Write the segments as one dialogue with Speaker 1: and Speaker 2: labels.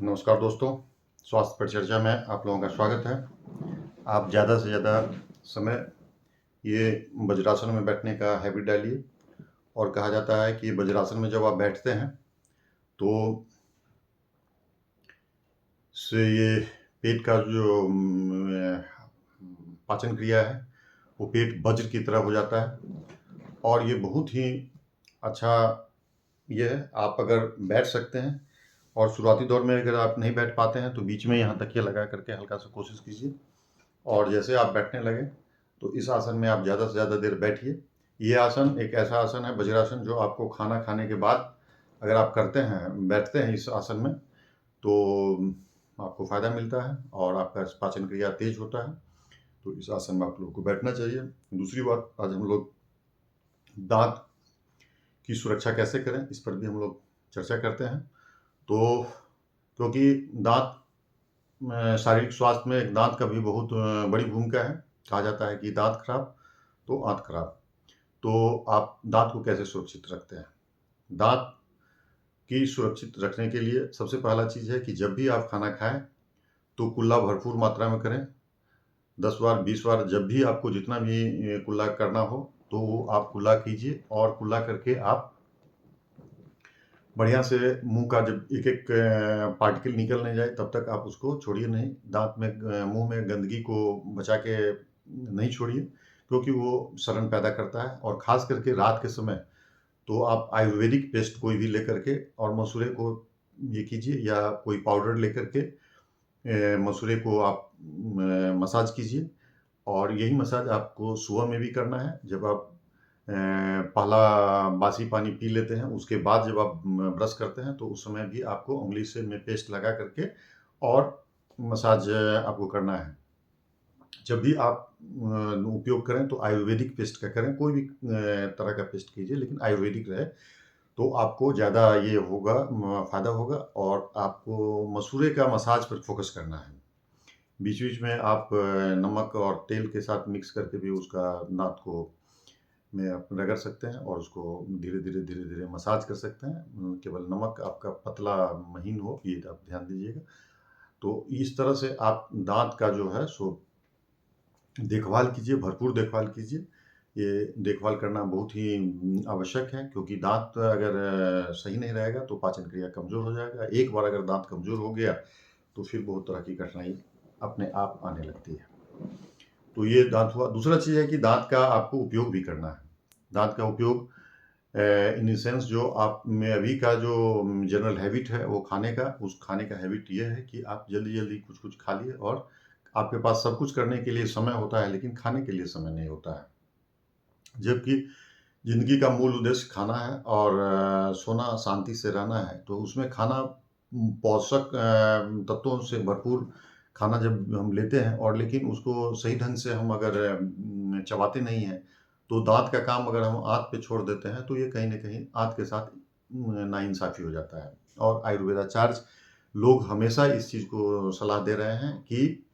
Speaker 1: नमस्कार दोस्तों, स्वास्थ्य पर चर्चा में आप लोगों का स्वागत है। आप ज़्यादा से ज़्यादा समय ये वज्रासन में बैठने का हैबिट डालिए और कहा जाता है कि वज्रासन में जब आप बैठते हैं तो से ये पेट का जो पाचन क्रिया है वो पेट वज्र की तरह हो जाता है और ये बहुत ही अच्छा ये है। आप अगर बैठ सकते हैं और शुरुआती दौर में अगर आप नहीं बैठ पाते हैं तो बीच में यहाँ तकिया लगा करके हल्का सा कोशिश कीजिए और जैसे आप बैठने लगे तो इस आसन में आप ज़्यादा से ज़्यादा देर बैठिए। ये आसन एक ऐसा आसन है वज्रासन जो आपको खाना खाने के बाद अगर आप करते हैं बैठते हैं इस आसन में तो आपको फ़ायदा मिलता है और आपका पाचन क्रिया तेज होता है। तो इस आसन में आप लोगों को बैठना चाहिए। दूसरी बात, आज हम लोग दांत की सुरक्षा कैसे करें इस पर भी हम लोग चर्चा करते हैं। तो क्योंकि दांत शारीरिक स्वास्थ्य में एक दांत का भी बहुत बड़ी भूमिका है। कहा जाता है कि दांत खराब तो आंत खराब। तो आप दांत को कैसे सुरक्षित रखते हैं? दांत की सुरक्षित रखने के लिए सबसे पहला चीज़ है कि जब भी आप खाना खाएं तो कुल्ला भरपूर मात्रा में करें। 10 बार 20 बार जब भी आपको जितना भी कुल्ला करना हो तो वो आप कुल्ला कीजिए और कुल्ला करके आप बढ़िया से मुंह का जब एक एक पार्टिकल निकल नहीं जाए तब तक आप उसको छोड़िए नहीं। दांत में मुंह में गंदगी को बचा के नहीं छोड़िए क्योंकि वो सड़न पैदा करता है। और ख़ास करके रात के समय तो आप आयुर्वेदिक पेस्ट कोई भी लेकर के और मसूड़े को ये कीजिए या कोई पाउडर लेकर के मसूड़े को आप मसाज कीजिए। और यही मसाज आपको सुबह में भी करना है। जब आप पहला बासी पानी पी लेते हैं उसके बाद जब आप ब्रश करते हैं तो उस समय भी आपको उंगली से में पेस्ट लगा करके और मसाज आपको करना है। जब भी आप उपयोग करें तो आयुर्वेदिक पेस्ट का करें। कोई भी तरह का पेस्ट कीजिए लेकिन आयुर्वेदिक रहे तो आपको ज़्यादा ये होगा, फ़ायदा होगा। और आपको मसूड़े का मसाज पर फोकस करना है। बीच-बीच में आप नमक और तेल के साथ मिक्स करके भी उसका दाँत को में आप रगड़ सकते हैं और उसको धीरे-धीरे मसाज कर सकते हैं। केवल नमक आपका पतला महीन हो ये आप ध्यान दीजिएगा। तो इस तरह से आप दाँत का जो है सो देखभाल कीजिए, भरपूर देखभाल कीजिए। ये देखभाल करना बहुत ही आवश्यक है क्योंकि दाँत अगर सही नहीं रहेगा तो पाचन क्रिया कमज़ोर हो जाएगा। एक बार अगर दाँत कमज़ोर हो गया तो फिर बहुत तरह की कठिनाई अपने आप आने लगती है। तो ये दाँत हुआ। दूसरा चीज़ है कि दाँत का आपको उपयोग भी करना है। दाँत का उपयोग इन द सेंस जो आप में अभी का जो जनरल हैबिट है वो खाने का, उस खाने का हैबिट ये है कि आप जल्दी-जल्दी कुछ-कुछ खा लिए और आपके पास सब कुछ करने के लिए समय होता है लेकिन खाने के लिए समय नहीं होता है। जबकि ज़िंदगी का मूल उद्देश्य खाना है और सोना, शांति से रहना है। तो उसमें खाना पोषक तत्वों से भरपूर खाना जब हम लेते हैं और लेकिन उसको सही ढंग से हम अगर चबाते नहीं हैं, तो दाँत का काम अगर हम आँत पे छोड़ देते हैं, तो ये कहीं न कहीं आँत के साथ नाइंसाफ़ी हो जाता है। और आयुर्वेदाचार्य लोग हमेशा इस चीज़ को सलाह दे रहे हैं कि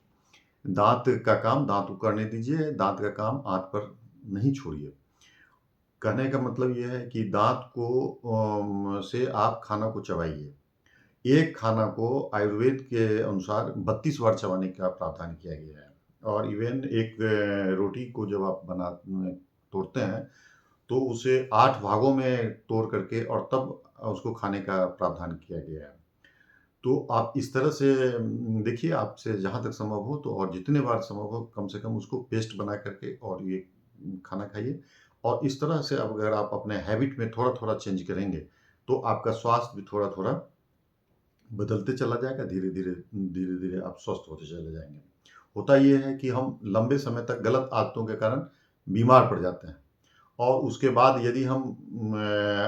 Speaker 1: दाँत का काम दाँत को करने दीजिए, दाँत का काम आँत पर नहीं छोड़िए। कहने का मतलब ये है कि दाँत को से आप खाना को चबाइए। एक खाना को आयुर्वेद के अनुसार 32 बार चबाने का प्रावधान किया गया है। और इवन एक रोटी को जब आप तोड़ते हैं तो उसे 8 भागों में तोड़ करके और तब उसको खाने का प्रावधान किया गया है। तो आप इस तरह से देखिए आपसे जहाँ तक संभव हो तो और जितने बार संभव हो कम से कम उसको पेस्ट बना करके और ये खाना खाइए। और इस तरह से अब अगर आप अपने हैबिट में थोड़ा-थोड़ा चेंज करेंगे, तो आपका स्वास्थ्य भी थोड़ा-थोड़ा बदलते चला जाएगा। धीरे-धीरे आप स्वस्थ होते चले जाएँगे। होता ये है कि हम लंबे समय तक गलत आदतों के कारण बीमार पड़ जाते हैं और उसके बाद यदि हम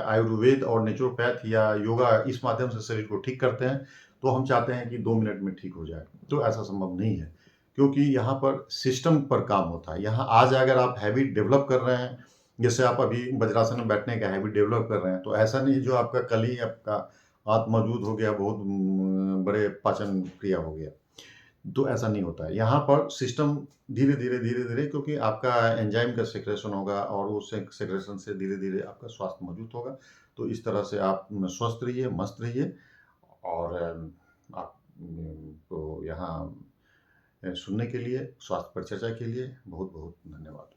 Speaker 1: आयुर्वेद और नेचुरोपैथ या योगा इस माध्यम से शरीर को ठीक करते हैं, तो हम चाहते हैं कि 2 मिनट में ठीक हो जाए। तो ऐसा संभव नहीं है क्योंकि यहाँ पर सिस्टम पर काम होता है। यहाँ आज अगर आप हैबिट डेवलप कर रहे हैं, जैसे आप अभी वज्रासन में बैठने का हैबिट डेवलप कर रहे हैं, तो ऐसा नहीं जो आपका कल ही आपका आत्म मौजूद हो गया, बहुत बड़े पाचन क्रिया हो गया। तो ऐसा नहीं होता है। यहाँ पर सिस्टम धीरे-धीरे क्योंकि आपका एंजाइम का सेक्रेशन होगा और उस सेक्रेशन से धीरे-धीरे आपका स्वास्थ्य मजबूत होगा। तो इस तरह से आप स्वस्थ रहिए, मस्त रहिए और आप को यहाँ सुनने के लिए, स्वास्थ्य पर चर्चा के लिए बहुत-बहुत धन्यवाद।